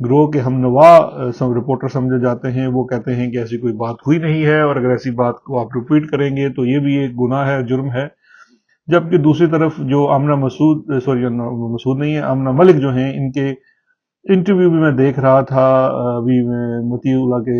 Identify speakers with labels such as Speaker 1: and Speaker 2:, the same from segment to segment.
Speaker 1: گروہ کے ہم نوا رپورٹر سمجھے جاتے ہیں، وہ کہتے ہیں کہ ایسی کوئی بات ہوئی نہیں ہے، اور اگر ایسی بات کو آپ ریپیٹ کریں گے تو یہ بھی ایک گناہ ہے، جرم ہے۔ جبکہ دوسری طرف جو آمنہ مسعود نہیں ہے، آمنہ ملک جو ہیں، ان کے انٹرویو بھی میں دیکھ رہا تھا، ابھی میں متی اللہ کے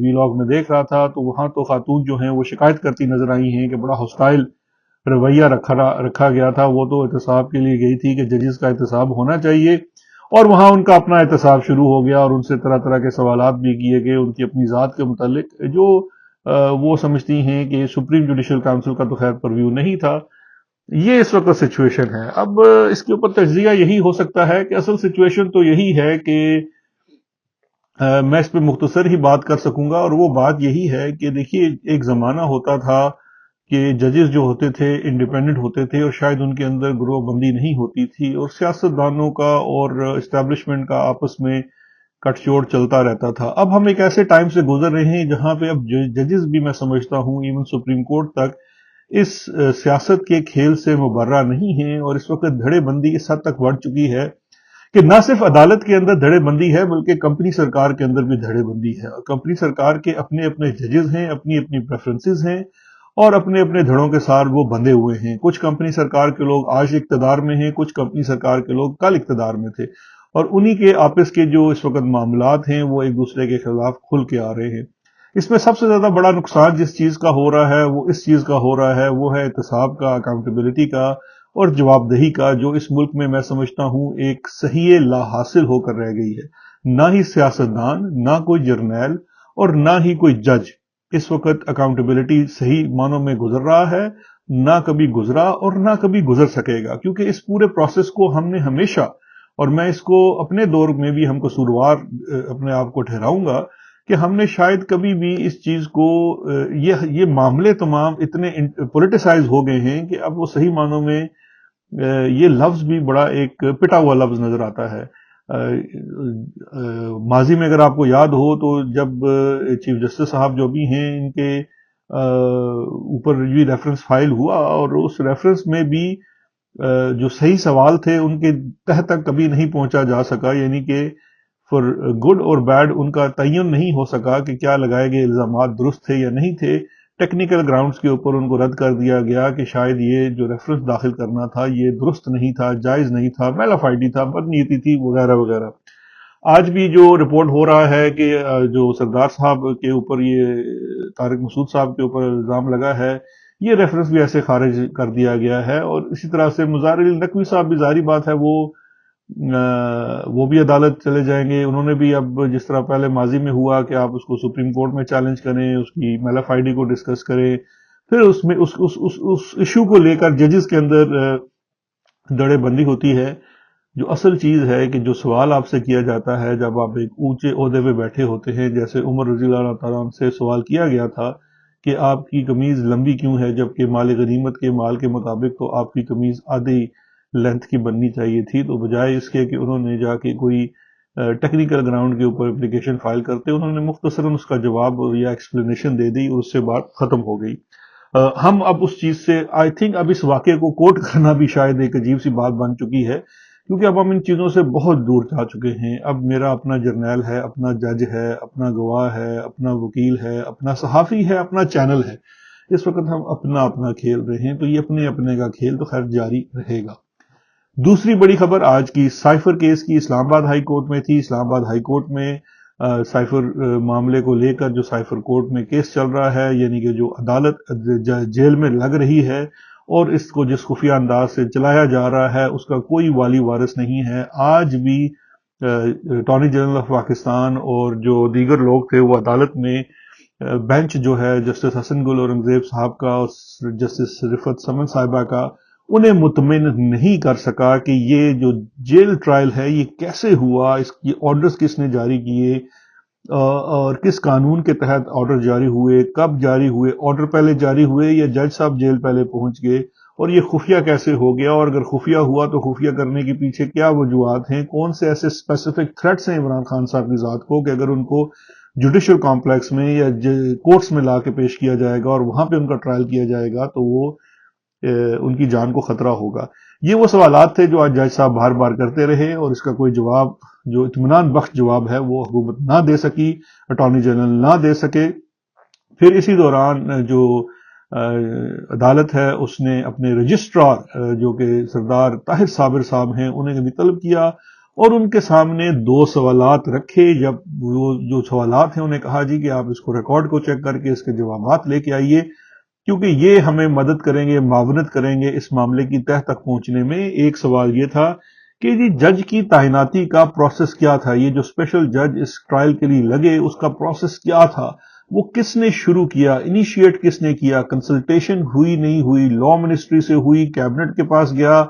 Speaker 1: ویلاگ میں دیکھ رہا تھا، تو وہاں تو خاتون جو ہیں وہ شکایت کرتی نظر آئی ہیں کہ بڑا ہاسٹائل رویہ رکھا گیا تھا۔ وہ تو احتساب کے لیے گئی تھی کہ ججز کا احتساب ہونا چاہیے، اور وہاں ان کا اپنا احتساب شروع ہو گیا، اور ان سے طرح طرح کے سوالات بھی کیے گئے ان کی اپنی ذات کے متعلق، جو وہ سمجھتی ہیں کہ سپریم جوڈیشل کونسل کا تو خیر پرویو نہیں تھا۔ یہ اس وقت سچویشن ہے۔ اب اس کے اوپر تجزیہ یہی ہو سکتا ہے کہ اصل سچویشن تو یہی ہے کہ میں اس پہ مختصر ہی بات کر سکوں گا، اور وہ بات یہی ہے کہ دیکھیے، ایک زمانہ ہوتا تھا کہ ججز جو ہوتے تھے انڈیپینڈنٹ ہوتے تھے، اور شاید ان کے اندر گروہ بندی نہیں ہوتی تھی، اور سیاست دانوں کا اور اسٹیبلشمنٹ کا آپس میں کٹ جوڑ چلتا رہتا تھا۔ اب ہم ایک ایسے ٹائم سے گزر رہے ہیں جہاں پہ اب ججز بھی، میں سمجھتا ہوں ایون سپریم کورٹ تک، اس سیاست کے کھیل سے مبرہ نہیں ہیں، اور اس وقت دھڑے بندی اس حد تک بڑھ چکی ہے کہ نہ صرف عدالت کے اندر دھڑے بندی ہے، بلکہ کمپنی سرکار کے اندر بھی دھڑے بندی ہے، اور کمپنی سرکار کے اپنے اپنے ججز ہیں، اپنی اپنی پریفرنسز ہیں، اور اپنے اپنے دھڑوں کے ساتھ وہ بندھے ہوئے ہیں۔ کچھ کمپنی سرکار کے لوگ آج اقتدار میں ہیں، کچھ کمپنی سرکار کے لوگ کل اقتدار میں تھے، اور انہی کے آپس کے جو اس وقت معاملات ہیں وہ ایک دوسرے کے خلاف کھل کے آ رہے ہیں۔ اس میں سب سے زیادہ بڑا نقصان جس چیز کا ہو رہا ہے وہ اس چیز کا ہو رہا ہے، وہ ہے احتساب کا، اکاؤنٹیبلٹی کا، اور جواب دہی کا، جو اس ملک میں سمجھتا ہوں ایک صحیح لا حاصل ہو کر رہ گئی ہے۔ نہ ہی سیاستدان، نہ کوئی جرنیل، اور نہ ہی کوئی جج اس وقت اکاؤنٹیبلٹی صحیح معنوں میں گزر رہا ہے، نہ کبھی گزرا اور نہ کبھی گزر سکے گا، کیونکہ اس پورے پروسیس کو ہم نے ہمیشہ، اور میں اس کو اپنے دور میں بھی ہم قصوروار اپنے آپ کو ٹھہراؤں گا، کہ ہم نے شاید کبھی بھی اس چیز کو یہ معاملے تمام اتنے پولیٹیسائز ہو گئے ہیں کہ اب وہ صحیح معنوں میں یہ لفظ بھی بڑا ایک پٹا ہوا لفظ نظر آتا ہے۔ ماضی میں اگر آپ کو یاد ہو تو جب چیف جسٹس صاحب جو بھی ہیں، ان کے اوپر یہ ریفرنس فائل ہوا، اور اس ریفرنس میں بھی جو صحیح سوال تھے ان کے تہ تک کبھی نہیں پہنچا جا سکا، یعنی کہ فار گڈ اور بیڈ ان کا تعین نہیں ہو سکا کہ کیا لگائے گئے الزامات درست تھے یا نہیں تھے۔ ٹیکنیکل گراؤنڈز کے اوپر ان کو رد کر دیا گیا کہ شاید یہ جو ریفرنس داخل کرنا تھا یہ درست نہیں تھا، جائز نہیں تھا، میلافائڈی تھا، بدنیتی تھی، وغیرہ وغیرہ۔ آج بھی جو رپورٹ ہو رہا ہے کہ جو سردار صاحب کے اوپر، یہ طارق مسعود صاحب کے اوپر الزام لگا ہے، یہ ریفرنس بھی ایسے خارج کر دیا گیا ہے، اور اسی طرح سے مظاہر علی نقوی صاحب بھی، ظاہری بات ہے وہ بھی عدالت چلے جائیں گے۔ انہوں نے بھی اب جس طرح پہلے ماضی میں ہوا کہ آپ اس کو سپریم کورٹ میں چیلنج کریں، اس کی میلافائڈی کو ڈسکس کریں، پھر اس میں اس ایشو کو لے کر ججز کے اندر دڑے بندی ہوتی ہے۔ جو اصل چیز ہے کہ جو سوال آپ سے کیا جاتا ہے جب آپ ایک اونچے عہدے پہ بیٹھے ہوتے ہیں، جیسے عمر رضی اللہ تعالیٰ عنہ سے سوال کیا گیا تھا کہ آپ کی قمیض لمبی کیوں ہے، جبکہ مال غنیمت کے مال کے مطابق تو آپ کی قمیض آدھی لینتھ کی بننی چاہیے تھی، تو بجائے اس کے کہ انہوں نے جا کے کوئی ٹیکنیکل گراؤنڈ کے اوپر اپلیکیشن فائل کرتے، انہوں نے مختصراً اس کا جواب یا ایکسپلینیشن دے دی، اور اس سے بات ختم ہو گئی۔ ہم اب اس چیز سے آئی تھنک اب اس واقعے کو کوٹ کرنا بھی شاید ایک عجیب سی بات بن چکی ہے، کیونکہ اب ہم ان چیزوں سے بہت دور جا چکے ہیں۔ اب میرا اپنا جرنیل ہے، اپنا جج ہے، اپنا گواہ ہے، اپنا وکیل ہے، اپنا صحافی ہے، اپنا چینل ہے۔ اس وقت ہم اپنا اپنا کھیل رہے ہیں، تو یہ اپنے اپنے کا کھیل تو خیر جاری رہے گا۔ دوسری بڑی خبر آج کی سائفر کیس کی اسلام آباد ہائی کورٹ میں تھی۔ اسلام آباد ہائی کورٹ میں سائفر معاملے کو لے کر جو سائفر کورٹ میں کیس چل رہا ہے، یعنی کہ جو عدالت جیل میں لگ رہی ہے اور اس کو جس خفیہ انداز سے چلایا جا رہا ہے، اس کا کوئی والی وارث نہیں ہے۔ آج بھی اٹارنی جنرل آف پاکستان اور جو دیگر لوگ تھے وہ عدالت میں بینچ جو ہے جسٹس حسن گل اورنگزیب صاحب کا اور جسٹس رفت سمن صاحبہ کا، انہیں مطمئن نہیں کر سکا کہ یہ جو جیل ٹرائل ہے یہ کیسے ہوا، اس کی آرڈرز کس نے جاری کیے، اور کس قانون کے تحت آرڈر جاری ہوئے، کب جاری ہوئے، آرڈر پہلے جاری ہوئے یا جج صاحب جیل پہلے پہنچ گئے، اور یہ خفیہ کیسے ہو گیا، اور اگر خفیہ ہوا تو خفیہ کرنے کے پیچھے کیا وجوہات ہیں، کون سے ایسے اسپیسیفک تھریٹس ہیں عمران خان صاحب کی ذات کو کہ اگر ان کو جوڈیشل کمپلیکس میں یا کورٹس میں لا کے پیش کیا جائے گا اور وہاں پہ ان کا ٹرائل کیا جائے گا تو وہ ان کی جان کو خطرہ ہوگا۔ یہ وہ سوالات تھے جو آج جج صاحب بار بار کرتے رہے اور اس کا کوئی جواب جو اطمینان بخش جواب ہے وہ حکومت نہ دے سکی، اٹارنی جنرل نہ دے سکے۔ پھر اسی دوران جو عدالت ہے اس نے اپنے رجسٹرار جو کہ سردار طاہر صابر صاحب ہیں انہیں بھی طلب کیا اور ان کے سامنے 2 سوالات رکھے۔ جب وہ جو سوالات ہیں انہیں کہا جی کہ آپ اس کو ریکارڈ کو چیک کر کے اس کے جوابات لے کے آئیے، کیونکہ یہ ہمیں مدد کریں گے، معاونت کریں گے اس معاملے کی تہہ تک پہنچنے میں۔ ایک سوال یہ تھا کہ جی جج کی تعیناتی کا پروسیس کیا تھا، یہ جو اسپیشل جج اس ٹرائل کے لیے لگے اس کا پروسیس کیا تھا، وہ کس نے شروع کیا، انیشیٹ کس نے کیا، کنسلٹیشن ہوئی نہیں ہوئی، لا منسٹری سے ہوئی، کیبنٹ کے پاس گیا،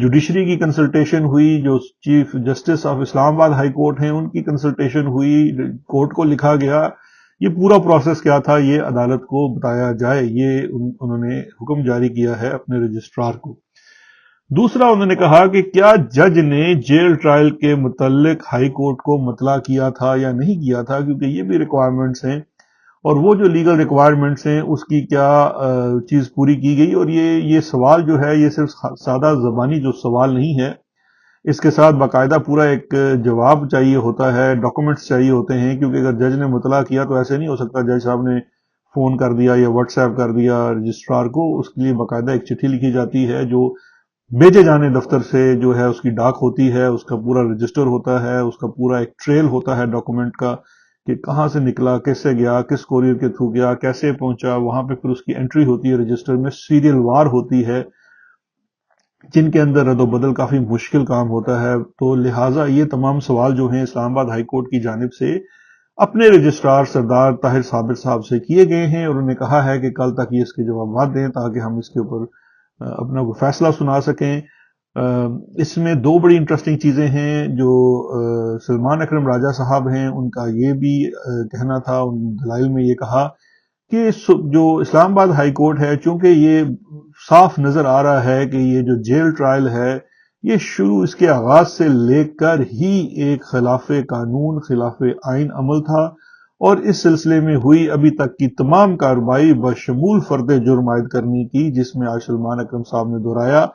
Speaker 1: جوڈیشری کی کنسلٹیشن ہوئی، جو چیف جسٹس آف اسلام آباد ہائی کورٹ ہیں ان کی کنسلٹیشن ہوئی، کورٹ کو لکھا گیا، یہ پورا پروسیس کیا تھا یہ عدالت کو بتایا جائے، یہ انہوں نے حکم جاری کیا ہے اپنے رجسٹرار کو۔ دوسرا انہوں نے کہا کہ کیا جج نے جیل ٹرائل کے متعلق ہائی کورٹ کو مطلع کیا تھا یا نہیں کیا تھا، کیونکہ یہ بھی ریکوائرمنٹس ہیں اور وہ جو لیگل ریکوائرمنٹس ہیں اس کی کیا چیز پوری کی گئی۔ اور یہ سوال جو ہے یہ صرف سادہ زبانی جو سوال نہیں ہے، اس کے ساتھ باقاعدہ پورا ایک جواب چاہیے ہوتا ہے، ڈاکومنٹس چاہیے ہوتے ہیں، کیونکہ اگر جج نے مطلع کیا تو ایسے نہیں ہو سکتا جج صاحب نے فون کر دیا یا واٹس ایپ کر دیا رجسٹرار کو، اس کے لیے باقاعدہ ایک چٹھی لکھی جاتی ہے جو بھیجے جانے دفتر سے جو ہے اس کی ڈاک ہوتی ہے، اس کا پورا رجسٹر ہوتا ہے، اس کا پورا ایک ٹریل ہوتا ہے ڈاکومنٹ کا کہ کہاں سے نکلا، کیسے گیا، کس کوریئر کے تھرو گیا، کیسے پہنچا، وہاں پہ پھر اس کی انٹری ہوتی ہے رجسٹر میں، سیریل وار ہوتی ہے جن کے اندر رد و بدل کافی مشکل کام ہوتا ہے۔ تو لہٰذا یہ تمام سوال جو ہیں اسلام آباد ہائی کورٹ کی جانب سے اپنے رجسٹرار سردار طاہر صابر صاحب سے کیے گئے ہیں اور انہوں نے کہا ہے کہ کل تک یہ اس کے جوابات دیں تاکہ ہم اس کے اوپر اپنا کوئی فیصلہ سنا سکیں۔ اس میں 2 بڑی انٹرسٹنگ چیزیں ہیں جو سلمان اکرم راجہ صاحب ہیں ان کا یہ بھی کہنا تھا، ان دلائل میں یہ کہا کہ جو اسلام آباد ہائی کورٹ ہے چونکہ یہ صاف نظر آ رہا ہے کہ یہ جو جیل ٹرائل ہے یہ شروع اس کے آغاز سے لے کر ہی ایک خلاف قانون خلاف آئین عمل تھا، اور اس سلسلے میں ہوئی ابھی تک کی تمام کارروائی بشمول فرد جرم عائد کرنے کی، جس میں آج سلمان اکرم صاحب نے دہرایا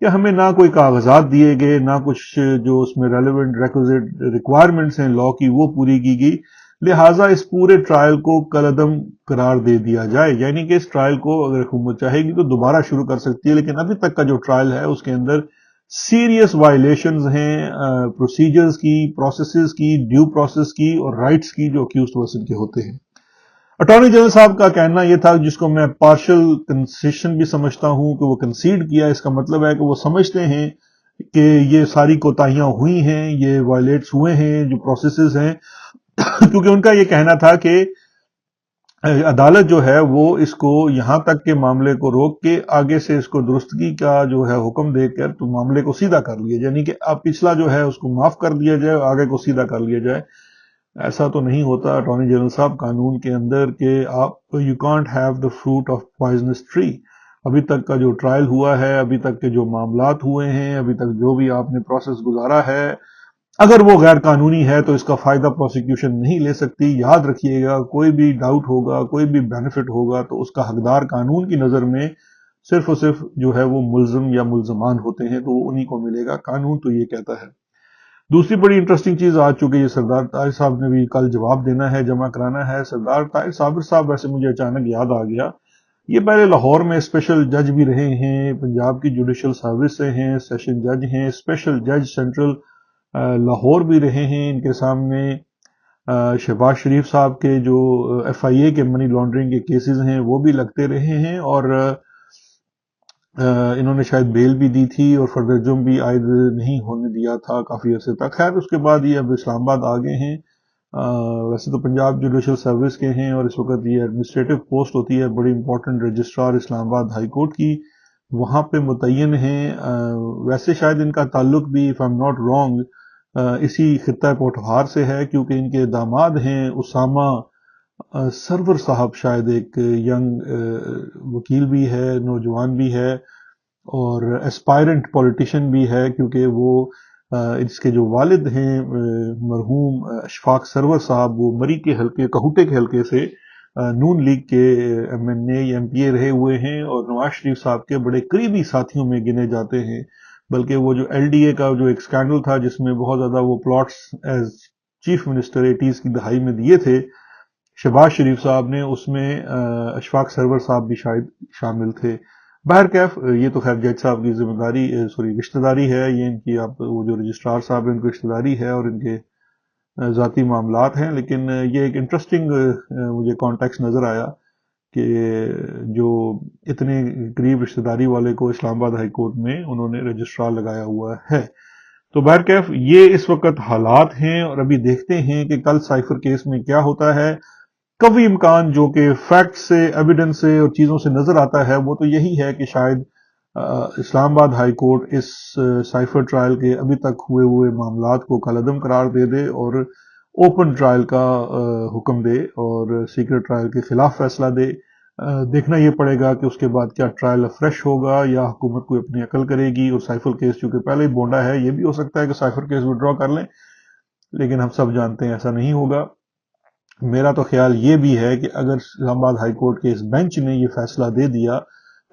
Speaker 1: کہ ہمیں نہ کوئی کاغذات دیے گئے، نہ کچھ جو اس میں ریلیونٹ ریکوزٹ ریکوائرمنٹس ہیں لا کی وہ پوری کی گئی، لہٰذا اس پورے ٹرائل کو کالعدم قرار دے دیا جائے۔ یعنی کہ اس ٹرائل کو اگر حکومت چاہے گی تو دوبارہ شروع کر سکتی ہے، لیکن ابھی تک کا جو ٹرائل ہے اس کے اندر سیریس وائلیشنز ہیں پروسیجرز کی، پروسیسز کی، ڈیو پروسیس کی اور رائٹس کی جو اکیوزڈ پرسن کے ہوتے ہیں۔ اٹارنی جنرل صاحب کا کہنا یہ تھا جس کو میں پارشل کنسیشن بھی سمجھتا ہوں کہ وہ کنسیڈ کیا، اس کا مطلب ہے کہ وہ سمجھتے ہیں کہ یہ ساری کوتاہیاں ہوئی ہیں، یہ وائلیٹس ہوئے ہیں جو پروسیسز ہیں کیونکہ ان کا یہ کہنا تھا کہ عدالت جو ہے وہ اس کو یہاں تک کے معاملے کو روک کے آگے سے اس کو درستگی کا جو ہے حکم دے کر تو معاملے کو سیدھا کر لیا، یعنی کہ اب پچھلا جو ہے اس کو معاف کر دیا جائے اور آگے کو سیدھا کر لیا جائے۔ ایسا تو نہیں ہوتا اٹارنی جنرل صاحب قانون کے اندر کہ آپ you can't have the fruit of poisonous tree. ابھی تک کا جو ٹرائل ہوا ہے، ابھی تک کے جو معاملات ہوئے ہیں، ابھی تک جو بھی آپ نے پروسیس گزارا ہے، اگر وہ غیر قانونی ہے تو اس کا فائدہ پروسیکیوشن نہیں لے سکتی۔ یاد رکھیے گا کوئی بھی ڈاؤٹ ہوگا، کوئی بھی بینیفٹ ہوگا تو اس کا حقدار قانون کی نظر میں صرف اور صرف جو ہے وہ ملزم یا ملزمان ہوتے ہیں، تو وہ انہی کو ملے گا، قانون تو یہ کہتا ہے۔ دوسری بڑی انٹرسٹنگ چیز آ چکے یہ سردار طاہر صاحب نے بھی کل جواب دینا ہے، جمع کرانا ہے۔ سردار طاہر صابر صاحب ویسے مجھے اچانک یاد آ گیا، یہ پہلے لاہور میں اسپیشل جج بھی رہے ہیں، پنجاب کی جوڈیشل سروس سے ہیں، سیشن جج ہیں، اسپیشل جج سینٹرل لاہور بھی رہے ہیں۔ ان کے سامنے شہباز شریف صاحب کے جو ایف آئی اے کے منی لانڈرنگ کے کیسز ہیں وہ بھی لگتے رہے ہیں، اور انہوں نے شاید بیل بھی دی تھی اور فردر جرم بھی عائد نہیں ہونے دیا تھا کافی عرصے تک۔ خیر اس کے بعد یہ اب اسلام آباد آ گئے ہیں، ویسے تو پنجاب جوڈیشل سروس کے ہیں اور اس وقت یہ ایڈمنسٹریٹو پوسٹ ہوتی ہے بڑی امپورٹنٹ، رجسٹرار اسلام آباد ہائی کورٹ کی، وہاں پہ متعین ہیں۔ ویسے شاید ان کا تعلق بھی if I'm not wrong اسی خطہ پوٹھوہار سے ہے، کیونکہ ان کے داماد ہیں اسامہ سرور صاحب، شاید ایک ینگ وکیل بھی ہے، نوجوان بھی ہے اور اسپائرنٹ پولیٹیشین بھی ہے، کیونکہ وہ اس کے جو والد ہیں مرحوم اشفاق سرور صاحب وہ مری کے حلقے کہوٹے کے حلقے سے نون لیگ کے MP رہے ہوئے ہیں اور نواز شریف صاحب کے بڑے قریبی ساتھیوں میں گنے جاتے ہیں، بلکہ وہ جو LDA کا جو ایک سکینڈل تھا جس میں بہت زیادہ وہ plots as chief minister 80s کی دہائی میں دیے تھے شہباز شریف صاحب نے، اس میں اشفاق سرور صاحب بھی شاید شامل تھے۔ بہرکیف یہ تو خیر جج صاحب کی ذمہ داری رشتہ داری ہے، یہ ان کی وہ جو رجسٹرار صاحب ہیں ان کی رشتہ داری ہے اور ان کے ذاتی معاملات ہیں، لیکن یہ ایک انٹرسٹنگ مجھے کانٹیکس نظر آیا کہ جو اتنے قریب رشتہ داری والے کو اسلام آباد ہائی کورٹ میں انہوں نے رجسٹرار لگایا ہوا ہے۔ تو بہرکیف یہ اس وقت حالات ہیں اور ابھی دیکھتے ہیں کہ کل سائفر کیس میں کیا ہوتا ہے۔ قوی امکان جو کہ فیکٹ سے، ایویڈنس سے اور چیزوں سے نظر آتا ہے وہ تو یہی ہے کہ شاید اسلام آباد ہائی کورٹ اس سائفر ٹرائل کے ابھی تک ہوئے معاملات کو کالعدم قرار دے دے اور اوپن ٹرائل کا حکم دے اور سیکرٹ ٹرائل کے خلاف فیصلہ دے۔ دیکھنا یہ پڑے گا کہ اس کے بعد کیا ٹرائل فریش ہوگا یا حکومت کوئی اپنی عقل کرے گی، اور سائفر کیس چونکہ پہلے ہی بونڈا ہے، یہ بھی ہو سکتا ہے کہ سائفر کیس وڈرا کر لیں، لیکن ہم سب جانتے ہیں ایسا نہیں ہوگا۔ میرا تو خیال یہ بھی ہے کہ اگر اسلام آباد ہائی کورٹ کے اس بینچ نے یہ فیصلہ دے دیا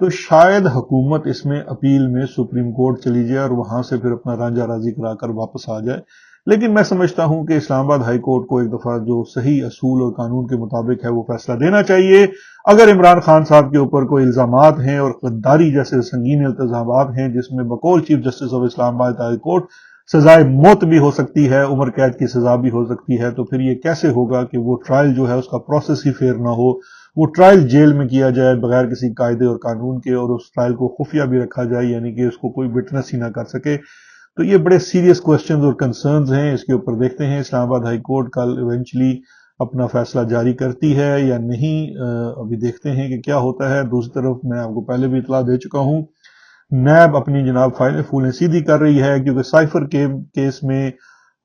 Speaker 1: تو شاید حکومت اس میں اپیل میں سپریم کورٹ چلی جائے اور وہاں سے پھر اپنا رانجہ راضی کرا کر واپس آ جائے، لیکن میں سمجھتا ہوں کہ اسلام آباد ہائی کورٹ کو ایک دفعہ جو صحیح اصول اور قانون کے مطابق ہے وہ فیصلہ دینا چاہیے۔ اگر عمران خان صاحب کے اوپر کوئی الزامات ہیں اور غداری جیسے سنگین الزامات ہیں جس میں بقول چیف جسٹس آف اسلام آباد ہائی کورٹ سزائے موت بھی ہو سکتی ہے، عمر قید کی سزا بھی ہو سکتی ہے، تو پھر یہ کیسے ہوگا کہ وہ ٹرائل جو ہے اس کا پروسیس ہی فیئر نہ ہو، وہ ٹرائل جیل میں کیا جائے بغیر کسی قاعدے اور قانون کے، اور اس ٹرائل کو خفیہ بھی رکھا جائے، یعنی کہ اس کو کوئی وٹنس ہی نہ کر سکے۔ تو یہ بڑے سیریس کوسچنز اور کنسرنز ہیں، اس کے اوپر دیکھتے ہیں اسلام آباد ہائی کورٹ کل ایونچولی اپنا فیصلہ جاری کرتی ہے یا نہیں، ابھی دیکھتے ہیں کہ کیا ہوتا ہے۔ دوسری طرف میں آپ کو پہلے بھی اطلاع دے چکا ہوں، نیب اپنی جناب فائلیں پھولیں سیدھی کر رہی ہے، کیونکہ سائفر کیس میں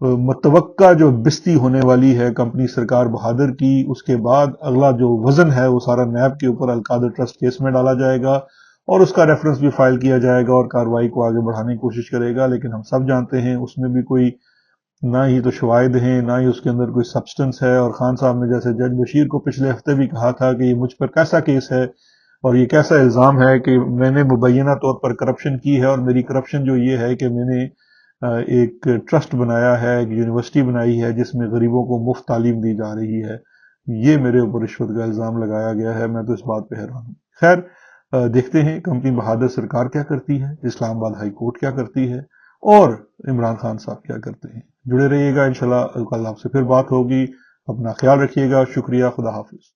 Speaker 1: متوقع جو بستی ہونے والی ہے کمپنی سرکار بہادر کی، اس کے بعد اگلا جو وزن ہے وہ سارا نیب کے اوپر القادر ٹرسٹ کیس میں ڈالا جائے گا اور اس کا ریفرنس بھی فائل کیا جائے گا اور کارروائی کو آگے بڑھانے کی کوشش کرے گا، لیکن ہم سب جانتے ہیں اس میں بھی کوئی نہ ہی تو شواہد ہیں، نہ ہی اس کے اندر کوئی سبسٹنس ہے، اور خان صاحب نے جیسے جج بشیر کو پچھلے ہفتے بھی کہا تھا کہ یہ مجھ پر کیسا کیس ہے اور یہ کیسا الزام ہے کہ میں نے مبینہ طور پر کرپشن کی ہے، اور میری کرپشن جو یہ ہے کہ میں نے ایک ٹرسٹ بنایا ہے، ایک یونیورسٹی بنائی ہے جس میں غریبوں کو مفت تعلیم دی جا رہی ہے، یہ میرے اوپر رشوت کا الزام لگایا گیا ہے۔ میں تو اس بات پہ حیران ہوں۔ خیر دیکھتے ہیں کمپنی بہادر سرکار کیا کرتی ہے، اسلام آباد ہائی کورٹ کیا کرتی ہے، اور عمران خان صاحب کیا کرتے ہیں۔ جڑے رہیے گا، انشاءاللہ کل آپ سے پھر بات ہوگی۔ اپنا خیال رکھیے گا، شکریہ، خدا حافظ۔